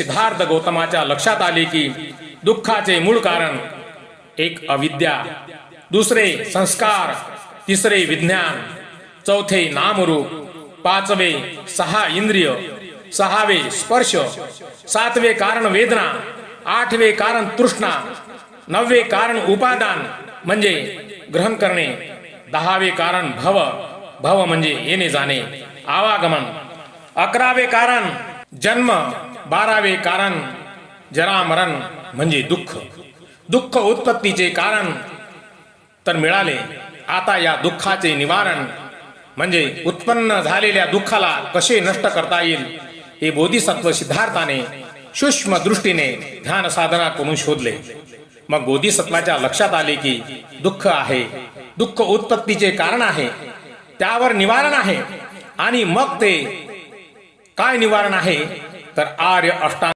सिद्धार्थ गौतमाच्या लक्षात आले की दुःखाचे मूळ कारण एक अविद्या, दुसरे संस्कार, तिसरे विज्ञान, चौथे नामरूप, पाचवे सहा इंद्रिय, सहावे स्पर्श, सातवे कारण वेदना, आठवे कारण तृष्णा, नववे कारण उपादान म्हणजे ग्रहण करणे, दहावे कारण भव, भव म्हणजे येणे जाणे, आवागमन, अकरावे कारण जन्म, बारावे कारण जरा मरण म्हणजे दुःख. दुःख उत्पत्तीचे कारण तर मिळाले. आता या दुःखाचे निवारण म्हणजे उत्पन्न झालेल्या दुःखाला कसे नष्ट करता येईल हे बोधिसत्व सिद्धार्थाने सूक्ष्म दृष्टीने ध्यान साधना करून शोधले. मग बोधिसत्वाच्या लक्षात आले की दुःख आहे, दुःख उत्पत्तीचे कारण आहे, त्यावर निवारण आहे. आणि मग ते काय निवारण आहे तर आर्य अष्टांग